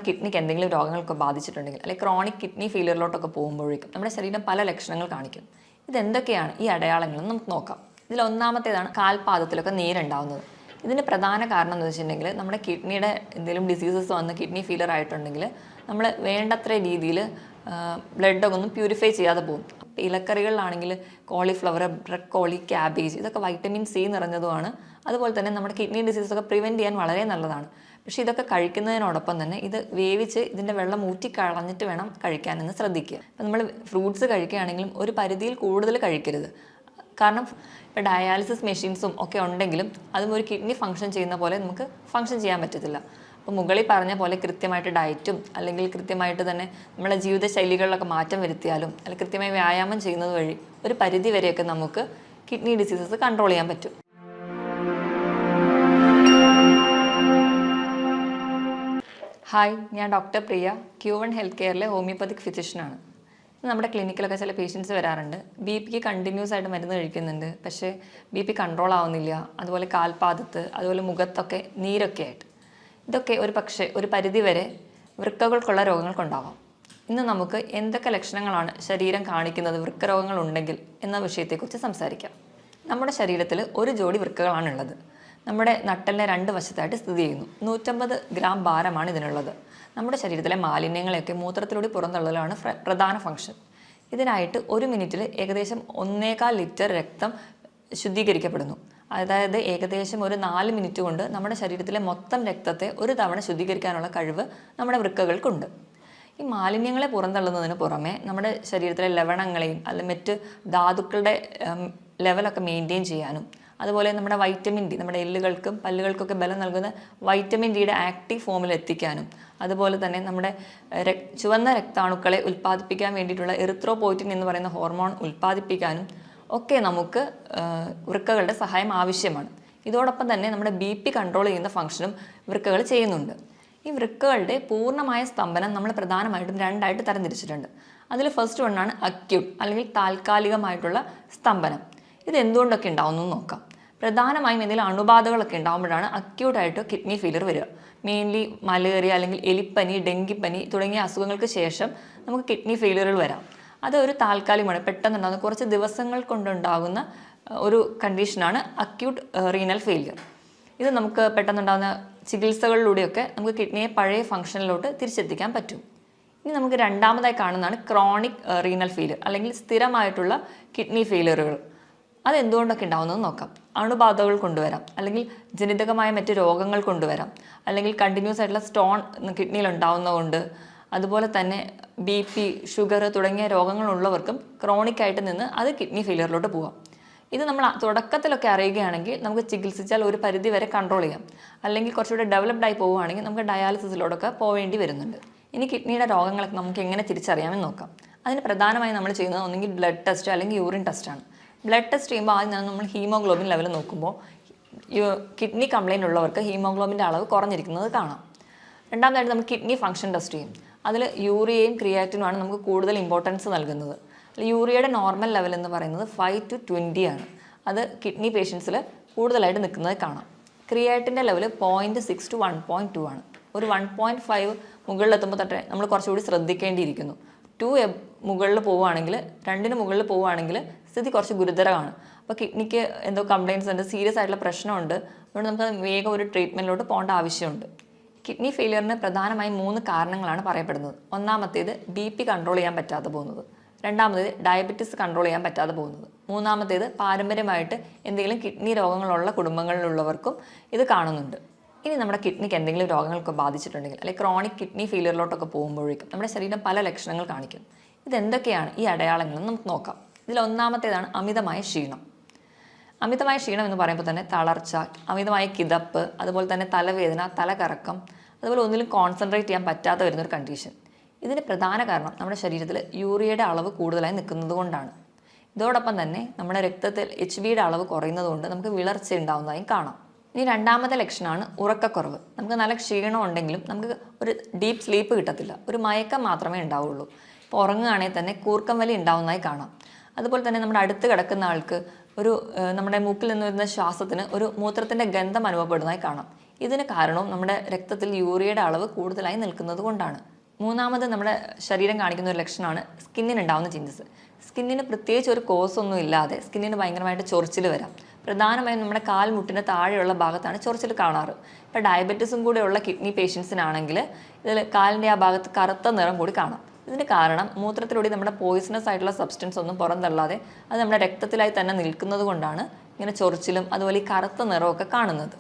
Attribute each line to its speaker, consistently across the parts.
Speaker 1: കിഡ്നിക്ക് എന്തെങ്കിലും രോഗങ്ങളൊക്കെ ബാധിച്ചിട്ടുണ്ടെങ്കിൽ അല്ലെങ്കിൽ ക്രോണിക് കിഡ്നി ഫെയിലിയറിലോട്ടൊക്കെ പോകുമ്പോഴേക്കും നമ്മുടെ ശരീരം പല ലക്ഷണങ്ങൾ കാണിക്കും. ഇതെന്തൊക്കെയാണ് ഈ അടയാളങ്ങളെന്ന് നമുക്ക് നോക്കാം. ഇതിൽ ഒന്നാമത്തേതാണ് കാൽപാദത്തിലൊക്കെ നീരുണ്ടാവുന്നത്. ഇതിന് പ്രധാന കാരണം എന്ന് വെച്ചിട്ടുണ്ടെങ്കിൽ നമ്മുടെ കിഡ്നിയുടെ എന്തെങ്കിലും ഡിസീസസ് വന്ന് കിഡ്നി ഫെയിലിയർ ആയിട്ടുണ്ടെങ്കിൽ നമ്മൾ വേണ്ടത്ര രീതിയിൽ ബ്ലഡൊക്കെ ഒന്നും പ്യൂരിഫൈ ചെയ്യാതെ പോകും. ഇലക്കറികളിലാണെങ്കിൽ കോളിഫ്ലവർ, ബ്രക്കോളി, ക്യാബേജ് ഇതൊക്കെ വൈറ്റമിൻ സി നിറഞ്ഞതുമാണ്. അതുപോലെ തന്നെ നമ്മുടെ കിഡ്നി ഡിസീസൊക്കെ പ്രിവെൻറ്റ് ചെയ്യാൻ വളരെ നല്ലതാണ്. പക്ഷേ ഇതൊക്കെ കഴിക്കുന്നതിനോടൊപ്പം തന്നെ ഇത് വേവിച്ച് ഇതിൻ്റെ വെള്ളം ഊറ്റിക്കളഞ്ഞിട്ട് വേണം കഴിക്കാനെന്ന് ശ്രദ്ധിക്കുക. ഇപ്പം നമ്മൾ ഫ്രൂട്ട്സ് കഴിക്കുകയാണെങ്കിലും ഒരു പരിധിയിൽ കൂടുതൽ കഴിക്കരുത്. കാരണം ഇപ്പോൾ ഡയാലിസിസ് മെഷീൻസും ഒക്കെ ഉണ്ടെങ്കിലും അതും ഒരു കിഡ്നി ഫങ്ഷൻ ചെയ്യുന്ന പോലെ നമുക്ക് ഫങ്ഷൻ ചെയ്യാൻ പറ്റത്തില്ല. അപ്പോൾ മുകളിൽ പറഞ്ഞ പോലെ കൃത്യമായിട്ട് ഡയറ്റും അല്ലെങ്കിൽ കൃത്യമായിട്ട് തന്നെ നമ്മളെ ജീവിതശൈലികളിലൊക്കെ മാറ്റം വരുത്തിയാലും അല്ലെങ്കിൽ കൃത്യമായി വ്യായാമം ചെയ്യുന്നത് വഴി ഒരു പരിധി വരെയൊക്കെ നമുക്ക് കിഡ്നി ഡിസീസസ് കൺട്രോൾ ചെയ്യാൻ പറ്റും. ഹായ്, ഞാൻ ഡോക്ടർ പ്രിയ, Q1 ഹെൽത്ത് കെയറിലെ ഹോമിയോപ്പതിക് ഫിസിഷ്യനാണ്. നമ്മുടെ ക്ലിനിക്കിലൊക്കെ ചില പേഷ്യൻസ് വരാറുണ്ട്. BP കണ്ടിന്യൂസ് ആയിട്ട് മരുന്ന് കഴിക്കുന്നുണ്ട്, പക്ഷേ BP കൺട്രോൾ ആവുന്നില്ല. അതുപോലെ കാൽപാദത്ത്, അതുപോലെ മുഖത്തൊക്കെ നീരൊക്കെ ആയിട്ട്. ഇതൊക്കെ ഒരു പരിധി വരെ വൃക്കകൾക്കുള്ള രോഗങ്ങൾക്കുണ്ടാവാം. ഇന്ന് നമുക്ക് എന്തൊക്കെ ലക്ഷണങ്ങളാണ് ശരീരം കാണിക്കുന്നത് വൃക്കരോഗങ്ങൾ ഉണ്ടെങ്കിൽ എന്ന വിഷയത്തെക്കുറിച്ച് സംസാരിക്കാം. നമ്മുടെ ശരീരത്തിൽ ഒരു ജോഡി വൃക്കകളാണുള്ളത്. നമ്മുടെ നട്ടലിനെ 2 വശത്തായിട്ട് സ്ഥിതി ചെയ്യുന്നു. 150 ഗ്രാം ഭാരമാണ് ഇതിനുള്ളത്. നമ്മുടെ ശരീരത്തിലെ മാലിന്യങ്ങളെയൊക്കെ മൂത്രത്തിലൂടെ പുറന്തള്ളലാണ് പ്രധാന ഫംഗ്ഷൻ. ഇതിനായിട്ട് 1 മിനിറ്റിൽ ഏകദേശം 1.25 ലിറ്റർ രക്തം ശുദ്ധീകരിക്കപ്പെടുന്നു. അതായത് ഏകദേശം ഒരു 4 മിനിറ്റ് കൊണ്ട് നമ്മുടെ ശരീരത്തിലെ മൊത്തം രക്തത്തെ ഒരു തവണ ശുദ്ധീകരിക്കാനുള്ള കഴിവ് നമ്മുടെ വൃക്കകൾക്കുണ്ട്. ഈ മാലിന്യങ്ങളെ പുറന്തള്ളുന്നതിന് പുറമെ നമ്മുടെ ശരീരത്തിലെ ലവണങ്ങളെയും അല്ലെങ്കിൽ മറ്റ് ധാതുക്കളുടെ ലെവലൊക്കെ മെയിൻറ്റെയിൻ ചെയ്യാനും അതുപോലെ നമ്മുടെ വൈറ്റമിൻ ഡി, നമ്മുടെ എല്ലുകൾക്കും പല്ലുകൾക്കൊക്കെ ബലം നൽകുന്ന വൈറ്റമിൻ ഡിയുടെ ആക്റ്റീവ് ഫോമിൽ എത്തിക്കാനും അതുപോലെ തന്നെ നമ്മുടെ ചുവന്ന രക്താണുക്കളെ ഉൽപ്പാദിപ്പിക്കാൻ വേണ്ടിയിട്ടുള്ള എറിത്രോപോയിറ്റിൻ എന്ന് പറയുന്ന ഹോർമോൺ ഉൽപ്പാദിപ്പിക്കാനും ഒക്കെ നമുക്ക് വൃക്കകളുടെ സഹായം ആവശ്യമാണ്. ഇതോടൊപ്പം തന്നെ നമ്മുടെ BP കൺട്രോൾ ചെയ്യുന്ന ഫംഗ്ഷനും വൃക്കകൾ ചെയ്യുന്നുണ്ട്. ഈ വൃക്കകളുടെ പൂർണ്ണമായ സ്തംഭനം നമ്മൾ പ്രധാനമായിട്ടും 2ആയിട്ട് തരംതിരിച്ചിട്ടുണ്ട്. അതിൽ ഫസ്റ്റ് വണ്ണാണ് അക്യൂട്ട് അല്ലെങ്കിൽ താൽക്കാലികമായിട്ടുള്ള സ്തംഭനം. ഇത് എന്തുകൊണ്ടൊക്കെ ഉണ്ടാവുമെന്ന് നോക്കാം. പ്രധാനമായും എന്തെങ്കിലും അണുബാധകളൊക്കെ ഉണ്ടാകുമ്പോഴാണ് അക്യൂട്ടായിട്ട് കിഡ്നി ഫെയിലിയർ വരിക. മെയിൻലി മലേറിയ അല്ലെങ്കിൽ എലിപ്പനി, ഡെങ്കിപ്പനി തുടങ്ങിയ അസുഖങ്ങൾക്ക് ശേഷം നമുക്ക് കിഡ്നി ഫെയിലിയറുകൾ വരാം. അത് ഒരു താൽക്കാലികമാണ്, പെട്ടെന്നുണ്ടാകുന്ന കുറച്ച് ദിവസങ്ങൾ കൊണ്ടുണ്ടാകുന്ന ഒരു കണ്ടീഷനാണ് അക്യൂട്ട് റീനൽ ഫെയിലിയർ. ഇത് നമുക്ക് പെട്ടെന്നുണ്ടാകുന്ന ചികിത്സകളിലൂടെയൊക്കെ നമുക്ക് കിഡ്നിയെ പഴയ ഫംഗ്ഷനിലോട്ട് തിരിച്ചെത്തിക്കാൻ പറ്റും. ഇനി നമുക്ക് രണ്ടാമതായി കാണുന്നതാണ് ക്രോണിക് റീനൽ ഫെയിലിയർ അല്ലെങ്കിൽ സ്ഥിരമായിട്ടുള്ള കിഡ്നി ഫെയിലിയറുകൾ. അതെന്തുകൊണ്ടൊക്കെ ഉണ്ടാവുന്നത് നോക്കാം. അണുബാധകൾ കൊണ്ടുവരാം, അല്ലെങ്കിൽ ജനിതകമായ മറ്റ് രോഗങ്ങൾ കൊണ്ടുവരാം, അല്ലെങ്കിൽ കണ്ടിന്യൂസ് ആയിട്ടുള്ള സ്റ്റോൺ കിഡ്നിയിൽ ഉണ്ടാവുന്നതുകൊണ്ട്, അതുപോലെ തന്നെ BP, ഷുഗർ തുടങ്ങിയ രോഗങ്ങളുള്ളവർക്കും ക്രോണിക്കായിട്ട് നിന്ന് അത് കിഡ്നി ഫെയിലിയറിലോട്ട് പോകാം. ഇത് നമ്മൾ തുടക്കത്തിലൊക്കെ അറിയുകയാണെങ്കിൽ നമുക്ക് ചികിത്സിച്ചാൽ ഒരു പരിധി വരെ കൺട്രോൾ ചെയ്യാം. അല്ലെങ്കിൽ കുറച്ചുകൂടെ ഡെവലപ്ഡ് ആയി പോവുകയാണെങ്കിൽ നമുക്ക് ഡയാലിസിസിലോടൊക്കെ പോവേണ്ടി വരുന്നുണ്ട്. ഇനി കിഡ്നിയുടെ രോഗങ്ങളൊക്കെ നമുക്ക് എങ്ങനെ തിരിച്ചറിയാമെന്ന് നോക്കാം. അതിന് പ്രധാനമായും നമ്മൾ ചെയ്യുന്നത് ഒന്നെങ്കിൽ ബ്ലഡ് ടെസ്റ്റ് അല്ലെങ്കിൽ യൂറിൻ ടെസ്റ്റാണ്. ബ്ലഡ് ടെസ്റ്റ് ചെയ്യുമ്പോൾ ആദ്യം നമ്മൾ ഹീമോഗ്ലോബിൻ ലെവൽ നോക്കുമ്പോൾ കിഡ്നി കംപ്ലയിൻ്റ് ഉള്ളവർക്ക് ഹീമോഗ്ലോബിൻ്റെ അളവ് കുറഞ്ഞിരിക്കുന്നത് കാണാം. രണ്ടാമതായിട്ട് നമ്മൾ കിഡ്നി ഫംഗ്ഷൻ ടെസ്റ്റ് ചെയ്യും. അതിൽ യൂറിയയും ക്രിയാറ്റിനുമാണ് നമുക്ക് കൂടുതൽ ഇമ്പോർട്ടൻസ് നൽകുന്നത്. യൂറിയയുടെ നോർമൽ ലെവൽ എന്ന് പറയുന്നത് 5 to 20 ആണ്. അത് കിഡ്നി പേഷ്യൻസിൽ കൂടുതലായിട്ട് നിൽക്കുന്നത് കാണാം. ക്രിയാറ്റിൻ്റെ ലെവൽ 0.6 to 1.2 ആണ്. ഒരു 1.5 മുകളിലെത്തുമ്പോൾ തൊട്ടേ നമ്മൾ കുറച്ചുകൂടി ശ്രദ്ധിക്കേണ്ടിയിരിക്കുന്നു. 2 മുകളിൽ പോവുകയാണെങ്കിൽ, 2 മുകളിൽ പോവുകയാണെങ്കിൽ സ്ഥിതി കുറച്ച് ഗുരുതരമാണ്. അപ്പോൾ കിഡ്നിക്ക് എന്തോ കംപ്ലയിൻറ്റ്സ് ഉണ്ട്, സീരിയസ് ആയിട്ടുള്ള പ്രശ്നമുണ്ട്. അതുകൊണ്ട് നമുക്ക് വേഗം ഒരു ട്രീറ്റ്മെൻറ്റിലോട്ട് പോകേണ്ട ആവശ്യമുണ്ട്. കിഡ്നി ഫെയിലിയറിന് പ്രധാനമായും 3 കാരണങ്ങളാണ് പറയപ്പെടുന്നത്. ഒന്നാമത്തേത് BP കൺട്രോൾ ചെയ്യാൻ പറ്റാതെ പോകുന്നത്, രണ്ടാമത്തേത് ഡയബറ്റിസ് കൺട്രോൾ ചെയ്യാൻ പറ്റാതെ പോകുന്നത്, മൂന്നാമത്തേത് പാരമ്പര്യമായിട്ട് എന്തെങ്കിലും കിഡ്നി രോഗങ്ങളുള്ള കുടുംബങ്ങളിലുള്ളവർക്കും ഇത് കാണുന്നുണ്ട്. ഇനി നമ്മുടെ കിഡ്നിക്ക് എന്തെങ്കിലും രോഗങ്ങളൊക്കെ ബാധിച്ചിട്ടുണ്ടെങ്കിൽ അല്ലെങ്കിൽ ക്രോണിക് കിഡ്നി ഫെയിലിയറിലോട്ടൊക്കെ പോകുമ്പോഴേക്കും നമ്മുടെ ശരീരം പല ലക്ഷണങ്ങൾ കാണിക്കും. ഇതെന്തൊക്കെയാണ് ഈ അടയാളങ്ങളെന്ന് നമുക്ക് നോക്കാം. ഇതിൽ ഒന്നാമത്തേതാണ് അമിതമായ ക്ഷീണം. അമിതമായ ക്ഷീണം എന്ന് പറയുമ്പോൾ തന്നെ തളർച്ച, അമിതമായ കിതപ്പ്, അതുപോലെ തന്നെ തലവേദന, തലകറക്കം, അതുപോലെ ഒന്നിലും കോൺസെൻട്രേറ്റ് ചെയ്യാൻ പറ്റാതെ വരുന്നൊരു കണ്ടീഷൻ. ഇതിന് പ്രധാന കാരണം നമ്മുടെ ശരീരത്തിൽ യൂറിയയുടെ അളവ് കൂടുതലായി നിൽക്കുന്നത് കൊണ്ടാണ്. ഇതോടൊപ്പം തന്നെ നമ്മുടെ രക്തത്തിൽ HBയുടെ അളവ് കുറയുന്നത് കൊണ്ട് നമുക്ക് വിളർച്ച ഉണ്ടാകുന്നതായും കാണാം. ഇനി രണ്ടാമത്തെ ലക്ഷണമാണ് ഉറക്കക്കുറവ്. നമുക്ക് നല്ല ക്ഷീണം ഉണ്ടെങ്കിലും നമുക്ക് ഒരു ഡീപ്പ് സ്ലീപ്പ് കിട്ടത്തില്ല, ഒരു മയക്കം മാത്രമേ ഉണ്ടാവുള്ളൂ. ഇപ്പോൾ ഉറങ്ങുകയാണെങ്കിൽ തന്നെ കൂർക്കം വലി ഉണ്ടാവുന്നതായി കാണാം. അതുപോലെ തന്നെ നമ്മുടെ അടുത്ത് കിടക്കുന്ന ആൾക്ക് നമ്മുടെ മൂക്കിൽ നിന്ന് വരുന്ന ശ്വാസത്തിന് ഒരു മൂത്രത്തിൻ്റെ ഗന്ധം അനുഭവപ്പെടുന്നതായി കാണാം. ഇതിന് കാരണവും നമ്മുടെ രക്തത്തിൽ യൂറിയയുടെ അളവ് കൂടുതലായി നിൽക്കുന്നത് കൊണ്ടാണ്. മൂന്നാമത് നമ്മുടെ ശരീരം കാണിക്കുന്ന ഒരു ലക്ഷണമാണ് സ്കിന്നിനുണ്ടാവുന്ന ചേഞ്ചസ്. സ്കിന്നിന് പ്രത്യേകിച്ച് ഒരു കോസ് ഒന്നും ഇല്ലാതെ സ്കിന്നിന് ഭയങ്കരമായിട്ട് ചൊറിച്ചിൽ വരാം. പ്രധാനമായും നമ്മുടെ കാൽമുട്ടിന് താഴെയുള്ള ഭാഗത്താണ് ചൊറിച്ചിൽ കാണാറ്. ഇപ്പോൾ ഡയബറ്റീസും കൂടെയുള്ള കിഡ്നി പേഷ്യൻസിനാണെങ്കിൽ ഇതിൽ കാലിൻ്റെ ആ ഭാഗത്ത് കറുത്ത നിറം കൂടി കാണാം. ഇതിന് കാരണം മൂത്രത്തിലൂടെ നമ്മുടെ പോയിസണസ് ആയിട്ടുള്ള സബ്സ്റ്റൻസ് ഒന്നും പുറന്തള്ളാതെ അത് നമ്മുടെ രക്തത്തിലായി തന്നെ നിൽക്കുന്നത് കൊണ്ടാണ് ഇങ്ങനെ ചൊറിച്ചിലും അതുപോലെ ഈ കറുത്ത നിറമൊക്കെ കാണുന്നത്.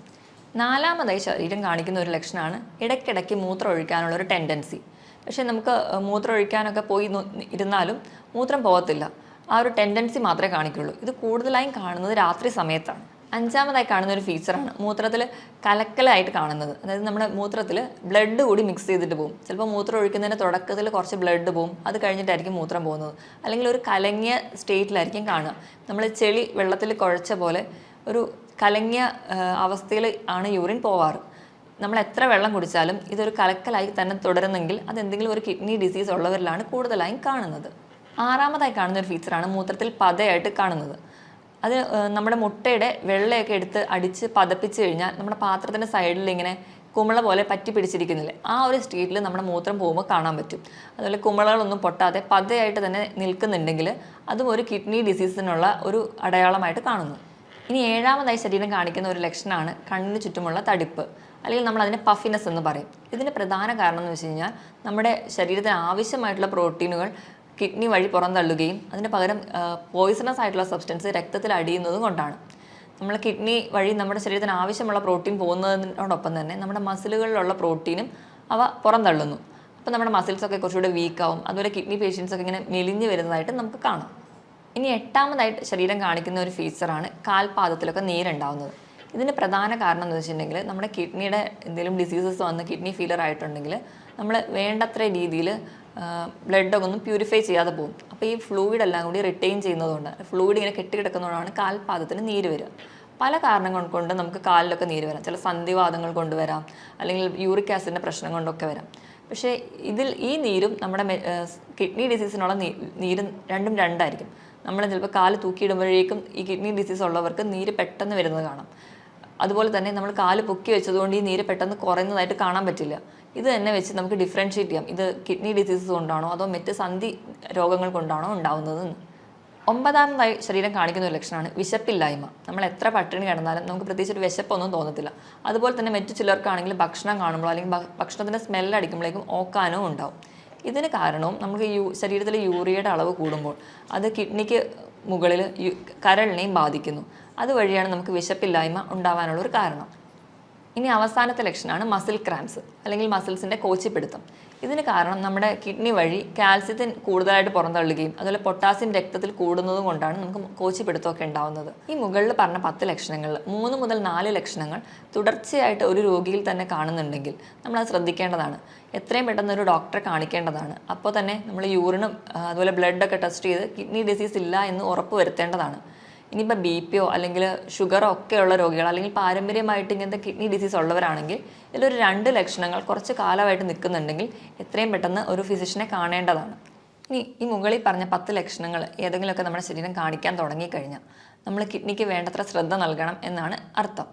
Speaker 1: നാലാമതായി ശരീരം കാണിക്കുന്ന ഒരു ലക്ഷണമാണ് ഇടയ്ക്കിടയ്ക്ക് മൂത്രം ഒഴിക്കാനുള്ള ഒരു ടെൻഡൻസി. പക്ഷേ നമുക്ക് മൂത്രം ഒഴിക്കാനൊക്കെ പോയി ഇരുന്നാലും മൂത്രം പോകത്തില്ല. ആ ഒരു ടെൻഡൻസി മാത്രമേ കാണിക്കുള്ളൂ. ഇത് കൂടുതലായും കാണുന്നത് രാത്രി സമയത്താണ്. അഞ്ചാമതായി കാണുന്ന ഒരു ഫീച്ചറാണ് മൂത്രത്തിൽ കലക്കലായിട്ട് കാണുന്നത്. അതായത് നമ്മുടെ മൂത്രത്തിൽ ബ്ലഡ് കൂടി മിക്സ് ചെയ്തിട്ട് പോകും. ചിലപ്പോൾ മൂത്രം ഒഴിക്കുന്നതിൻ്റെ തുടക്കത്തിൽ കുറച്ച് ബ്ലഡ് പോകും, അത് കഴിഞ്ഞിട്ടായിരിക്കും മൂത്രം പോകുന്നത്. അല്ലെങ്കിൽ ഒരു കലങ്ങിയ സ്റ്റേറ്റിലായിരിക്കും കാണുക. നമ്മൾ ചെളി വെള്ളത്തിൽ കുഴച്ച പോലെ ഒരു കലങ്ങിയ അവസ്ഥയിൽ ആണ് യൂറിൻ പോവാറ്. നമ്മൾ എത്ര വെള്ളം കുടിച്ചാലും ഇതൊരു കലക്കലായി തന്നെ തുടരുന്നെങ്കിൽ അതെന്തെങ്കിലും ഒരു കിഡ്നി ഡിസീസ് ഉള്ളവരിലാണ് കൂടുതലായും കാണുന്നത്. ആറാമതായി കാണുന്ന ഒരു ഫീച്ചറാണ് മൂത്രത്തിൽ പതയായിട്ട് കാണുന്നത്. അത് നമ്മുടെ മുട്ടയുടെ വെള്ളയൊക്കെ എടുത്ത് അടിച്ച് പതപ്പിച്ച് കഴിഞ്ഞാൽ നമ്മുടെ പാത്രത്തിൻ്റെ സൈഡിൽ ഇങ്ങനെ കുമിള പോലെ പറ്റി പിടിച്ചിരിക്കുന്നില്ലേ, ആ ഒരു സ്റ്റേറ്റിൽ നമ്മുടെ മൂത്രം പോകുമ്പോൾ കാണാൻ പറ്റും. അതുപോലെ കുമിളകളൊന്നും പൊട്ടാതെ പതയായിട്ട് തന്നെ നിൽക്കുന്നുണ്ടെങ്കിൽ അതും ഒരു കിഡ്നി ഡിസീസിനുള്ള ഒരു അടയാളമായിട്ട് കാണുന്നു. ഇനി ഏഴാമതായി ശരീരം കാണിക്കുന്ന ഒരു ലക്ഷണമാണ് കണ്ണിന് ചുറ്റുമുള്ള തടിപ്പ്, അല്ലെങ്കിൽ നമ്മൾ അതിനെ പഫിനെസ് എന്ന് പറയും. ഇതിന് പ്രധാന കാരണം എന്ന് വെച്ച് കഴിഞ്ഞാൽ നമ്മുടെ ശരീരത്തിന് ആവശ്യമായിട്ടുള്ള പ്രോട്ടീനുകൾ കിഡ്നി വഴി പുറന്തള്ളുകയും അതിന് പകരം പോയിസണസ് ആയിട്ടുള്ള സബ്സ്റ്റൻസ് രക്തത്തിൽ അടിയുന്നതും കൊണ്ടാണ്. നമ്മൾ കിഡ്നി വഴി നമ്മുടെ ശരീരത്തിന് ആവശ്യമുള്ള പ്രോട്ടീൻ പോകുന്നതിനോടൊപ്പം തന്നെ നമ്മുടെ മസിലുകളിലുള്ള പ്രോട്ടീനും അവ പുറന്തള്ളുന്നു. അപ്പോൾ നമ്മുടെ മസിൽസൊക്കെ കുറച്ചുകൂടെ വീക്കാവും. അതുപോലെ കിഡ്നി പേഷ്യൻസൊക്കെ ഇങ്ങനെ മെലിഞ്ഞ് വരുന്നതായിട്ട് നമുക്ക് കാണാം. ഇനി എട്ടാമതായിട്ട് ശരീരം കാണിക്കുന്ന ഒരു ഫീച്ചറാണ് കാൽപാദത്തിലൊക്കെ നീരുണ്ടാവുന്നത്. ഇതിന് പ്രധാന കാരണം എന്ന് വെച്ചിട്ടുണ്ടെങ്കിൽ നമ്മുടെ കിഡ്നിയുടെ എന്തെങ്കിലും ഡിസീസസ് വന്ന് കിഡ്നി ഫെയിലിയർ ആയിട്ടുണ്ടെങ്കിൽ നമ്മൾ വേണ്ടത്ര രീതിയിൽ ബ്ലഡൊക്കെ ഒന്നും പ്യൂരിഫൈ ചെയ്യാതെ പോകും. അപ്പോൾ ഈ ഫ്ലൂയിഡ് എല്ലാം കൂടി റിട്ടെയിൻ ചെയ്യുന്നതുകൊണ്ട് ഫ്ലൂയിഡ് ഇങ്ങനെ കെട്ടിക്കിടക്കുന്നതുകൊണ്ടാണ് കാൽപാദത്തിന് നീര് വരിക. പല കാരണങ്ങൾ കൊണ്ട് നമുക്ക് കാലിലൊക്കെ നീര് വരാം. ചില സന്ധിവാതങ്ങൾ കൊണ്ടുവരാം, അല്ലെങ്കിൽ യൂറിക് ആസിഡിൻ്റെ പ്രശ്നം കൊണ്ടൊക്കെ വരാം. പക്ഷേ ഈ നീരും നമ്മുടെ കിഡ്നി ഡിസീസിനുള്ള നീരും രണ്ടും രണ്ടായിരിക്കും. നമ്മൾ ചിലപ്പോൾ കാല് തൂക്കിയിടുമ്പോഴേക്കും ഈ കിഡ്നി ഡിസീസ് ഉള്ളവർക്ക് നീര് പെട്ടെന്ന് വരുന്നത് കാണാം. അതുപോലെ തന്നെ നമ്മൾ കാല് പൊക്കി വെച്ചതുകൊണ്ട് ഈ നീര് പെട്ടെന്ന് കുറയുന്നതായിട്ട് കാണാൻ പറ്റില്ല. ഇത് തന്നെ വെച്ച് നമുക്ക് ഡിഫറൻഷ്യേറ്റ് ചെയ്യാം, ഇത് കിഡ്നി ഡിസീസസ് കൊണ്ടാണോ അതോ മറ്റ് സന്ധി രോഗങ്ങൾ കൊണ്ടാണോ ഉണ്ടാവുന്നതെന്ന്. ഒമ്പതാമതായി ശരീരം കാണിക്കുന്ന ഒരു ലക്ഷണമാണ് വിശപ്പില്ലായ്മ. നമ്മൾ എത്ര പട്ടിണി കിടന്നാലും നമുക്ക് പ്രത്യേകിച്ച് ഒരു വിശപ്പൊന്നും തോന്നത്തില്ല. അതുപോലെ തന്നെ മറ്റു ചിലർക്കാണെങ്കിൽ ഭക്ഷണം കാണുമ്പോൾ അല്ലെങ്കിൽ ഭക്ഷണത്തിൻ്റെ സ്മെല്ലടിക്കുമ്പോഴേക്കും ഓക്കാനോ ഉണ്ടാവും. ഇതിന് കാരണവും നമുക്ക് ശരീരത്തിലെ യൂറിയയുടെ അളവ് കൂടുമ്പോൾ അത് കിഡ്നിക്ക് മുകളിൽ കരളിനെയും ബാധിക്കുന്നു. അതുവഴിയാണ് നമുക്ക് വിശപ്പില്ലായ്മ ഉണ്ടാവാനുള്ളൊരു കാരണം. ഇനി അവസാനത്തെ ലക്ഷണമാണ് മസിൽ ക്രാംസ്, അല്ലെങ്കിൽ മസിൽസിൻ്റെ കോച്ചിപ്പിടുത്തം. ഇതിന് കാരണം നമ്മുടെ കിഡ്നി വഴി കാൽസ്യത്തിന് കൂടുതലായിട്ട് പുറന്തള്ളുകയും അതുപോലെ പൊട്ടാസ്യം രക്തത്തിൽ കൂടുന്നതും കൊണ്ടാണ് നമുക്ക് കോച്ചിപ്പിടുത്തമൊക്കെ ഉണ്ടാവുന്നത്. ഈ മുകളിൽ പറഞ്ഞ 10 ലക്ഷണങ്ങളിൽ 3 മുതൽ 4 ലക്ഷണങ്ങൾ തുടർച്ചയായിട്ട് ഒരു രോഗിയിൽ തന്നെ കാണുന്നുണ്ടെങ്കിൽ നമ്മളത് ശ്രദ്ധിക്കേണ്ടതാണ്. എത്രയും പെട്ടെന്ന് ഒരു ഡോക്ടറെ കാണിക്കേണ്ടതാണ്. അപ്പോൾ തന്നെ നമ്മൾ യൂറിനും അതുപോലെ ബ്ലഡൊക്കെ ടെസ്റ്റ് ചെയ്ത് കിഡ്നി ഡിസീസ് ഇല്ല എന്ന് ഉറപ്പ് വരുത്തേണ്ടതാണ്. ഇനിയിപ്പോൾ BP അല്ലെങ്കിൽ ഷുഗറോ ഒക്കെയുള്ള രോഗികൾ, അല്ലെങ്കിൽ പാരമ്പര്യമായിട്ട് ഇങ്ങനത്തെ കിഡ്നി ഡിസീസ് ഉള്ളവരാണെങ്കിൽ ഇതിലൊരു 2 ലക്ഷണങ്ങൾ കുറച്ച് കാലമായിട്ട് നിൽക്കുന്നുണ്ടെങ്കിൽ എത്രയും പെട്ടെന്ന് ഒരു ഫിസിഷ്യനെ കാണേണ്ടതാണ്. ഇനി ഈ മുകളിൽ പറഞ്ഞ 10 ലക്ഷണങ്ങൾ ഏതെങ്കിലുമൊക്കെ നമ്മുടെ ശരീരം കാണിക്കാൻ തുടങ്ങിക്കഴിഞ്ഞാൽ നമ്മൾ കിഡ്നിക്ക് വേണ്ടത്ര ശ്രദ്ധ നൽകണം എന്നാണ് അർത്ഥം.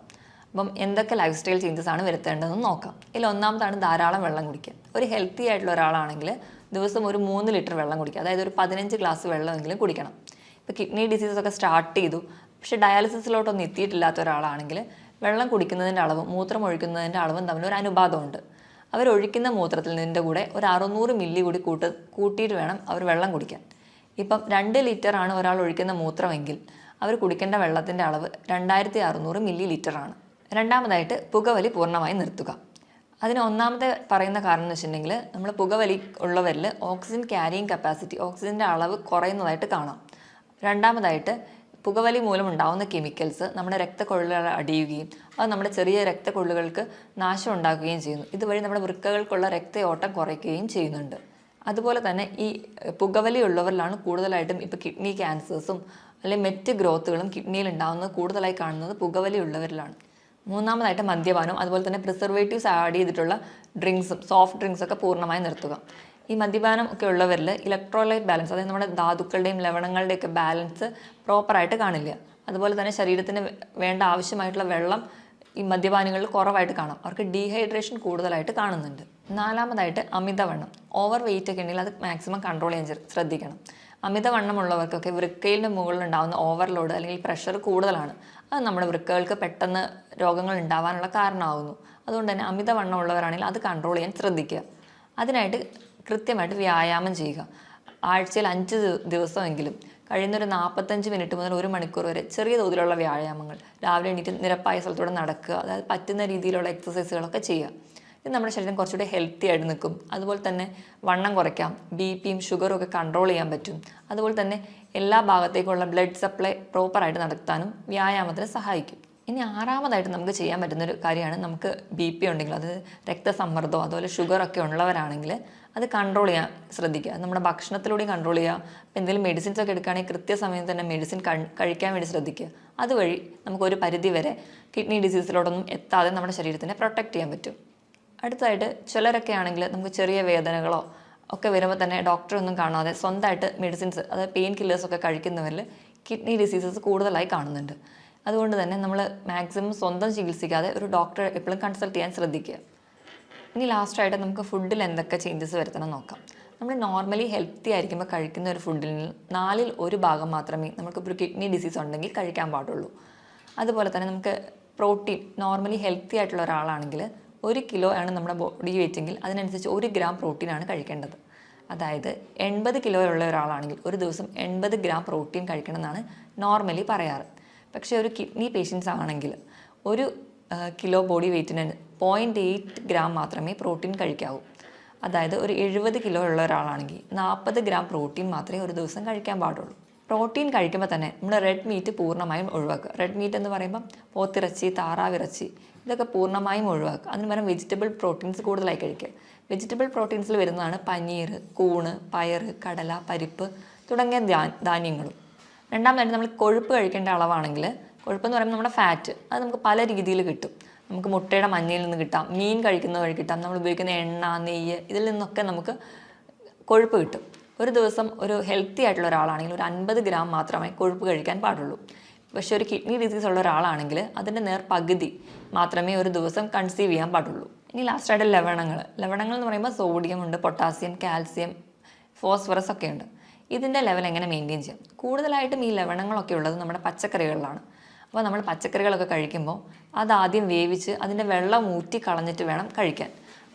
Speaker 1: അപ്പം എന്തൊക്കെ ലൈഫ് സ്റ്റൈൽ ചേഞ്ചസ് ആണ് വരുത്തേണ്ടതെന്ന് നോക്കാം. ഇതിൽ ഒന്നാമതാണ് ധാരാളം വെള്ളം കുടിക്കുക. ഒരു ഹെൽത്തി ആയിട്ടുള്ള ഒരാളാണെങ്കിൽ ദിവസം ഒരു 3 ലിറ്റർ വെള്ളം കുടിക്കുക. അതായത് ഒരു 15 ഗ്ലാസ് വെള്ളമെങ്കിലും കുടിക്കണം. ഇപ്പോൾ കിഡ്നി ഡിസീസസ് ഒക്കെ സ്റ്റാർട്ട് ചെയ്തു, പക്ഷേ ഡയാലിസിസിലോട്ടൊന്നും എത്തിയിട്ടില്ലാത്ത ഒരാളാണെങ്കിൽ വെള്ളം കുടിക്കുന്നതിൻ്റെ അളവും മൂത്രം ഒഴിക്കുന്നതിൻ്റെ അളവും തമ്മിൽ ഒരു അനുപാതമുണ്ട്. അവരൊഴിക്കുന്ന മൂത്രത്തിൽ നിന്നിൻ്റെ കൂടെ ഒരു 600 മില്ലി കൂടി കൂട്ടിയിട്ട് വേണം അവർ വെള്ളം കുടിക്കാൻ. ഇപ്പം 2 ലിറ്റർ ആണ് ഒരാൾ ഒഴിക്കുന്ന മൂത്രമെങ്കിൽ അവർ കുടിക്കേണ്ട വെള്ളത്തിൻ്റെ അളവ് 2600 മില്ലി ലിറ്ററാണ്. രണ്ടാമതായിട്ട് പുകവലി പൂർണ്ണമായി നിർത്തുക. അതിന് ഒന്നാമത്തെ പറയുന്ന കാരണം എന്ന് വെച്ചിട്ടുണ്ടെങ്കിൽ നമ്മൾ പുകവലി ഉള്ളവരിൽ ഓക്സിജൻ ക്യാരിയിങ് കപ്പാസിറ്റി, ഓക്സിജൻ്റെ അളവ് കുറയുന്നതായിട്ട് കാണാം. രണ്ടാമതായിട്ട് പുകവലി മൂലം ഉണ്ടാകുന്ന കെമിക്കൽസ് നമ്മുടെ രക്തക്കൊള്ളുകൾ അടിയുകയും അത് നമ്മുടെ ചെറിയ രക്തക്കൊള്ളുകൾക്ക് നാശം ഉണ്ടാക്കുകയും ചെയ്യുന്നു. ഇതുവഴി നമ്മുടെ വൃക്കകൾക്കുള്ള രക്തയോട്ടം കുറയ്ക്കുകയും ചെയ്യുന്നുണ്ട്. അതുപോലെ തന്നെ ഈ പുകവലി ഉള്ളവരിലാണ് കൂടുതലായിട്ടും ഇപ്പോൾ കിഡ്നി ക്യാൻസേഴ്സും അല്ലെങ്കിൽ മറ്റ് ഗ്രോത്തുകളും കിഡ്നിയിൽ ഉണ്ടാകുന്നത് കൂടുതലായി കാണുന്നത് പുകവലി ഉള്ളവരിലാണ്. മൂന്നാമതായിട്ട് മദ്യപാനം, അതുപോലെ തന്നെ പ്രിസർവേറ്റീവ്സ് ആഡ് ചെയ്തിട്ടുള്ള ഡ്രിങ്ക്സും സോഫ്റ്റ് ഡ്രിങ്ക്സൊക്കെ പൂർണ്ണമായി നിർത്തുക. ഈ മദ്യപാനം ഒക്കെ ഉള്ളവരിൽ ഇലക്ട്രോലൈറ്റ് ബാലൻസ്, അതായത് നമ്മുടെ ധാതുക്കളുടെയും ലവണങ്ങളുടെയൊക്കെ ബാലൻസ് പ്രോപ്പറായിട്ട് കാണില്ല. അതുപോലെ തന്നെ ശരീരത്തിന് വേണ്ട ആവശ്യമായിട്ടുള്ള വെള്ളം ഈ മദ്യപാനികളിൽ കുറവായിട്ട് കാണാം. അവർക്ക് ഡീഹൈഡ്രേഷൻ കൂടുതലായിട്ട് കാണുന്നുണ്ട്. നാലാമതായിട്ട് അമിതവണ്ണം. ഓവർ വെയിറ്റ് ഒക്കെ ഉണ്ടെങ്കിൽ അത് മാക്സിമം കൺട്രോൾ ചെയ്യാൻ ശ്രദ്ധിക്കണം. അമിതവണ്ണമുള്ളവർക്കൊക്കെ വൃക്കയിലെ മുകളിലുണ്ടാകുന്ന ഓവർലോഡ് അല്ലെങ്കിൽ പ്രഷർ കൂടുതലാണ്. അത് നമ്മുടെ വൃക്കകൾക്ക് പെട്ടെന്ന് രോഗങ്ങൾ ഉണ്ടാവാനുള്ള കാരണമാകുന്നു. അതുകൊണ്ട് തന്നെ അമിതവണ്ണമുള്ളവരാണെങ്കിൽ അത് കൺട്രോൾ ചെയ്യാൻ ശ്രദ്ധിക്കുക. അതിനായിട്ട് കൃത്യമായിട്ട് വ്യായാമം ചെയ്യുക. ആഴ്ചയിൽ 5 ദിവസമെങ്കിലും കഴിയുന്നൊരു 45 മിനിറ്റ് മുതൽ 1 മണിക്കൂർ വരെ ചെറിയ തോതിലുള്ള വ്യായാമങ്ങൾ, രാവിലെ എണീറ്റ് നിരപ്പായ സ്ഥലത്തൂടെ നടക്കുക, അതായത് പറ്റുന്ന രീതിയിലുള്ള എക്സസൈസുകളൊക്കെ ചെയ്യുക. ഇത് നമ്മുടെ ശരീരം കുറച്ചുകൂടി ഹെൽത്തി ആയിട്ട് നിൽക്കും. അതുപോലെ തന്നെ വണ്ണം കുറയ്ക്കാം, ബിപിയും ഷുഗറും ഒക്കെ കൺട്രോൾ ചെയ്യാൻ പറ്റും. അതുപോലെ തന്നെ എല്ലാ ഭാഗത്തേക്കുള്ള ബ്ലഡ് സപ്ലൈ പ്രോപ്പറായിട്ട് നടത്താനും വ്യായാമത്തിന് സഹായിക്കും. ഇനി ആറാമതായിട്ട് നമുക്ക് ചെയ്യാൻ പറ്റുന്നൊരു കാര്യമാണ്, നമുക്ക് BP ഉണ്ടെങ്കിൽ, അത് രക്തസമ്മർദ്ദമോ അതുപോലെ ഷുഗറൊക്കെ ഉള്ളവരാണെങ്കിൽ അത് കൺട്രോൾ ചെയ്യാൻ ശ്രദ്ധിക്കുക. നമ്മുടെ ഭക്ഷണത്തിലൂടെയും കൺട്രോൾ ചെയ്യുക. അപ്പോൾ എന്തെങ്കിലും മെഡിസിൻസ് ഒക്കെ എടുക്കുകയാണെങ്കിൽ കൃത്യസമയം തന്നെ മെഡിസിൻ കഴിക്കാൻ വേണ്ടി ശ്രദ്ധിക്കുക. അതുവഴി നമുക്കൊരു പരിധി വരെ കിഡ്നി ഡിസീസിലോടൊന്നും എത്താതെ നമ്മുടെ ശരീരത്തിനെ പ്രൊട്ടക്റ്റ് ചെയ്യാൻ പറ്റും. അടുത്തതായിട്ട് ചിലരൊക്കെ ആണെങ്കിൽ നമുക്ക് ചെറിയ വേദനകളോ ഒക്കെ വരുമ്പോൾ തന്നെ ഡോക്ടറെ ഒന്നും കാണാതെ സ്വന്തമായിട്ട് മെഡിസിൻസ്, അതായത് പെയിൻ കില്ലേഴ്സൊക്കെ കഴിക്കുന്നവരിൽ കിഡ്നി ഡിസീസസ് കൂടുതലായി കാണുന്നുണ്ട്. അതുകൊണ്ട് തന്നെ നമ്മൾ മാക്സിമം സ്വന്തം ചികിത്സിക്കാതെ ഒരു ഡോക്ടറെ എപ്പോഴും കൺസൾട്ട് ചെയ്യാൻ ശ്രദ്ധിക്കുക. ഇനി ലാസ്റ്റായിട്ട് നമുക്ക് ഫുഡിൽ എന്തൊക്കെ ചേഞ്ചസ് വരുത്തണം നോക്കാം. നമ്മൾ നോർമലി ഹെൽത്തി ആയിരിക്കുമ്പോൾ കഴിക്കുന്ന ഒരു ഫുഡിൽ 4ൽ 1 ഭാഗം മാത്രമേ നമുക്കിപ്പോൾ ഒരു കിഡ്നി ഡിസീസ് ഉണ്ടെങ്കിൽ കഴിക്കാൻ പാടുള്ളൂ. അതുപോലെ തന്നെ നമുക്ക് പ്രോട്ടീൻ, നോർമലി ഹെൽത്തി ആയിട്ടുള്ള ഒരാളാണെങ്കിൽ 1 കിലോ ആണ് നമ്മുടെ ബോഡി വെയിറ്റെങ്കിൽ അതിനനുസരിച്ച് 1 ഗ്രാം പ്രോട്ടീനാണ് കഴിക്കേണ്ടത്. അതായത് 80 കിലോ ഉള്ള ഒരാളാണെങ്കിൽ ഒരു ദിവസം 80 ഗ്രാം പ്രോട്ടീൻ കഴിക്കണമെന്നാണ് നോർമലി പറയാറ്. പക്ഷേ ഒരു കിഡ്നി പേഷ്യൻസ് ആണെങ്കിൽ 1 കിലോ ബോഡി വെയ്റ്റിന് 0.8 ഗ്രാം മാത്രമേ പ്രോട്ടീൻ കഴിക്കാവൂ. അതായത് ഒരു 70 കിലോ ഉള്ള ഒരാളാണെങ്കിൽ 40 ഗ്രാം പ്രോട്ടീൻ മാത്രമേ ഒരു ദിവസം കഴിക്കാൻ പാടുള്ളൂ. പ്രോട്ടീൻ കഴിക്കുമ്പോൾ തന്നെ നമ്മൾ റെഡ് മീറ്റ് പൂർണ്ണമായും ഒഴിവാക്കുക. റെഡ് മീറ്റ് എന്ന് പറയുമ്പം പോത്തിറച്ചി, താറാവിറച്ചി, ഇതൊക്കെ പൂർണ്ണമായും ഒഴിവാക്കുക. അതിന് പകരം വെജിറ്റബിൾ പ്രോട്ടീൻസ് കൂടുതലായി കഴിക്കുക. വെജിറ്റബിൾ പ്രോട്ടീൻസിൽ വരുന്നതാണ് പനീർ, കൂണ്, പയർ, കടല, പരിപ്പ് തുടങ്ങിയ ധാന്യങ്ങളും. രണ്ടാമതായിട്ട് നമ്മൾ കൊഴുപ്പ് കഴിക്കേണ്ട അളവാണെങ്കിൽ, കൊഴുപ്പെന്ന് പറയുമ്പോൾ നമ്മുടെ ഫാറ്റ്, അത് നമുക്ക് പല രീതിയിൽ കിട്ടും. നമുക്ക് മുട്ടയുടെ മഞ്ഞയിൽ നിന്ന് കിട്ടാം, മീൻ കഴിക്കുന്ന വഴി കിട്ടാം, നമ്മൾ ഉപയോഗിക്കുന്ന എണ്ണ, നെയ്യ്, ഇതിൽ നിന്നൊക്കെ നമുക്ക് കൊഴുപ്പ് കിട്ടും. ഒരു ദിവസം ഒരു ഹെൽത്തി ആയിട്ടുള്ള ഒരാളാണെങ്കിൽ ഒരു 50 ഗ്രാം മാത്രമേ കൊഴുപ്പ് കഴിക്കാൻ പാടുള്ളൂ. പക്ഷേ ഒരു കിഡ്നി ഡിസീസ് ഉള്ള ഒരാളാണെങ്കിൽ അതിൻ്റെ പകുതി മാത്രമേ ഒരു ദിവസം കൺസീവ് ചെയ്യാൻ പാടുള്ളൂ. ഇനി ലാസ്റ്റായിട്ട് ലവണങ്ങൾ എന്ന് പറയുമ്പോൾ സോഡിയം ഉണ്ട്, പൊട്ടാസ്യം, കാൽസ്യം, ഫോസ്ഫറസ് ഒക്കെ ഉണ്ട്. ഇതിൻ്റെ ലെവൽ എങ്ങനെ മെയിൻറ്റെയിൻ ചെയ്യാം? കൂടുതലായിട്ടും ഈ ലവണങ്ങളൊക്കെ ഉള്ളത് നമ്മുടെ പച്ചക്കറികളിലാണ്. അപ്പോൾ നമ്മൾ പച്ചക്കറികളൊക്കെ കഴിക്കുമ്പോൾ അതാദ്യം വേവിച്ച് അതിൻ്റെ വെള്ളം ഊറ്റി കളഞ്ഞിട്ട് വേണം കഴിക്കാൻ.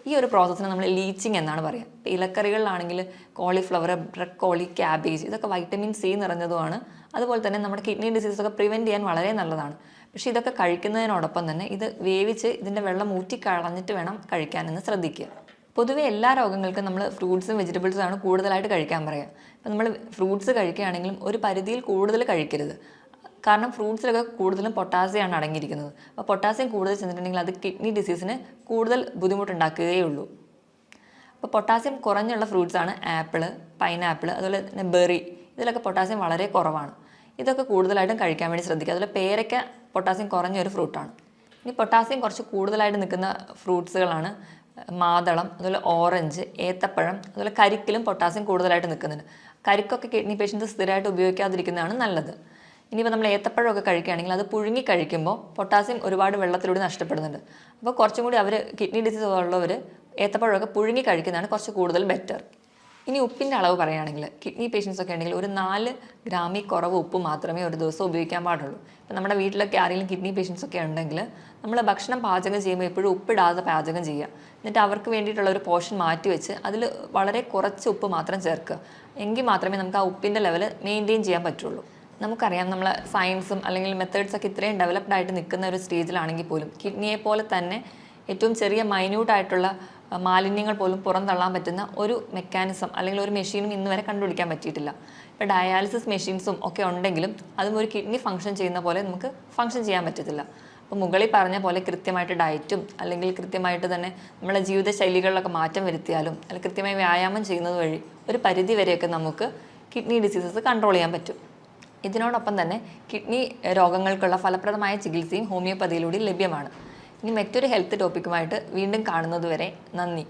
Speaker 1: ഈ ഒരു പ്രോസസ്സിന് നമ്മൾ ലീച്ചിങ് എന്നാണ് പറയുക. ഇപ്പോൾ ഇലക്കറികളിലാണെങ്കിൽ കോളിഫ്ലവർ, ബ്രക്കോളി, ക്യാബേജ്, ഇതൊക്കെ വൈറ്റമിൻ C നിറഞ്ഞതുമാണ്. അതുപോലെ തന്നെ നമ്മുടെ കിഡ്നി ഡിസീസൊക്കെ പ്രിവെൻറ്റ് ചെയ്യാൻ വളരെ നല്ലതാണ്. പക്ഷേ ഇതൊക്കെ കഴിക്കുന്നതിനോടൊപ്പം തന്നെ ഇത് വേവിച്ച് ഇതിൻ്റെ വെള്ളം ഊറ്റി കളഞ്ഞിട്ട് വേണം കഴിക്കാനെന്ന് ശ്രദ്ധിക്കുക. പൊതുവെ എല്ലാ രോഗങ്ങൾക്കും നമ്മൾ ഫ്രൂട്ട്സും വെജിറ്റബിൾസും ആണ് കൂടുതലായിട്ട് കഴിക്കാൻ പറയുക. അപ്പോൾ നമ്മൾ ഫ്രൂട്ട്സ് കഴിക്കുകയാണെങ്കിലും ഒരു പരിധിയിൽ കൂടുതൽ കഴിക്കരുത്. കാരണം ഫ്രൂട്ട്സിലൊക്കെ കൂടുതലും പൊട്ടാസ്യമാണ് അടങ്ങിയിരിക്കുന്നത്. അപ്പോൾ പൊട്ടാസ്യം കൂടുതൽ ചെന്നിട്ടുണ്ടെങ്കിൽ അത് കിഡ്നി ഡിസീസിന് കൂടുതൽ ബുദ്ധിമുട്ടുണ്ടാക്കുകയുള്ളൂ. അപ്പോൾ പൊട്ടാസ്യം കുറഞ്ഞുള്ള ഫ്രൂട്ട്സാണ് ആപ്പിള്, പൈനാപ്പിൾ, അതുപോലെ തന്നെ ബെറി. ഇതിലൊക്കെ പൊട്ടാസ്യം വളരെ കുറവാണ്. ഇതൊക്കെ കൂടുതലായിട്ടും കഴിക്കാൻ വേണ്ടി ശ്രദ്ധിക്കുക. അതുപോലെ പേരയ്ക്ക പൊട്ടാസ്യം കുറഞ്ഞൊരു ഫ്രൂട്ടാണ്. ഇനി പൊട്ടാസ്യം കുറച്ച് കൂടുതലായിട്ട് നിൽക്കുന്ന ഫ്രൂട്ട്സുകളാണ് മാതളം, അതുപോലെ ഓറഞ്ച്, ഏത്തപ്പഴം, അതുപോലെ കരിക്കിലും പൊട്ടാസ്യം കൂടുതലായിട്ട് നിൽക്കുന്നുണ്ട്. കരിക്കൊക്കെ കിഡ്നി പേഷ്യൻസ് സ്ഥിരമായിട്ട് ഉപയോഗിക്കാതിരിക്കുന്നതാണ് നല്ലത്. ഇനിയിപ്പോൾ നമ്മൾ ഏത്തപ്പഴമൊക്കെ കഴിക്കുകയാണെങ്കിൽ അത് പുഴുങ്ങി കഴിക്കുമ്പോൾ പൊട്ടാസ്യം ഒരുപാട് വെള്ളത്തിലൂടെ നഷ്ടപ്പെടുന്നുണ്ട്. അപ്പോൾ കുറച്ചും കൂടി കിഡ്നി ഡിസീസ് ഉള്ളവർ ഏത്തപ്പഴമൊക്കെ പുഴുങ്ങി കഴിക്കുന്നതാണ് കുറച്ച് കൂടുതൽ ബെറ്റർ. ഇനി ഉപ്പിൻ്റെ അളവ് പറയുകയാണെങ്കിൽ കിഡ്നി പേഷ്യൻസ് ഒക്കെ ഉണ്ടെങ്കിൽ ഒരു 4 ഗ്രാമിൽ കുറവ് ഉപ്പ് മാത്രമേ ഒരു ദിവസം ഉപയോഗിക്കാൻ പാടുള്ളൂ. ഇപ്പോൾ നമ്മുടെ വീട്ടിലൊക്കെ ആരെങ്കിലും കിഡ്നി പേഷ്യൻസ് ഒക്കെ ഉണ്ടെങ്കിൽ നമ്മൾ ഭക്ഷണം പാചകം ചെയ്യുമ്പോൾ എപ്പോഴും ഉപ്പിടാതെ പാചകം ചെയ്യുക. എന്നിട്ട് അവർക്ക് വേണ്ടിയിട്ടുള്ള ഒരു പോർഷൻ മാറ്റി വെച്ച് അതിൽ വളരെ കുറച്ച് ഉപ്പ് മാത്രം ചേർക്കുക. എങ്കിൽ മാത്രമേ നമുക്ക് ആ ഉപ്പിൻ്റെ ലെവൽ മെയിൻറ്റെയിൻ ചെയ്യാൻ പറ്റുള്ളൂ. നമുക്കറിയാം, നമ്മൾ സയൻസും അല്ലെങ്കിൽ മെത്തേഡ്സൊക്കെ ഇത്രയും ഡെവലപ്ഡ് ആയിട്ട് നിൽക്കുന്ന ഒരു സ്റ്റേജിലാണെങ്കിൽ പോലും കിഡ്നിയെ പോലെ തന്നെ ഏറ്റവും ചെറിയ മൈന്യൂട്ടായിട്ടുള്ള മാലിന്യങ്ങൾ പോലും പുറന്തള്ളാൻ പറ്റുന്ന ഒരു മെക്കാനിസം അല്ലെങ്കിൽ ഒരു മെഷീനും ഇന്ന് വരെ കണ്ടുപിടിക്കാൻ പറ്റിയിട്ടില്ല. ഇപ്പോൾ ഡയാലിസിസ് മെഷീൻസും ഒക്കെ ഉണ്ടെങ്കിലും അതും ഒരു കിഡ്നി ഫംഗ്ഷൻ ചെയ്യുന്ന പോലെ നമുക്ക് ഫംഗ്ഷൻ ചെയ്യാൻ പറ്റത്തില്ല. അപ്പോൾ മുകളിൽ പറഞ്ഞ പോലെ കൃത്യമായിട്ട് ഡയറ്റും അല്ലെങ്കിൽ കൃത്യമായിട്ട് തന്നെ നമ്മളെ ജീവിതശൈലികളിലൊക്കെ മാറ്റം വരുത്തിയാലും അല്ലെങ്കിൽ കൃത്യമായി വ്യായാമം ചെയ്യുന്നത് വഴി ഒരു പരിധി വരെയൊക്കെ നമുക്ക് കിഡ്നി ഡിസീസസ് കൺട്രോൾ ചെയ്യാൻ പറ്റും. ഇതിനോടൊപ്പം തന്നെ കിഡ്നി രോഗങ്ങൾക്കുള്ള ഫലപ്രദമായ ചികിത്സയും ഹോമിയോപ്പതിയിലൂടെ ലഭ്യമാണ്. ഇനി മറ്റൊരു ഹെൽത്ത് ടോപ്പിക്കുമായിട്ട് വീണ്ടും കാണുന്നതുവരെ നന്ദി.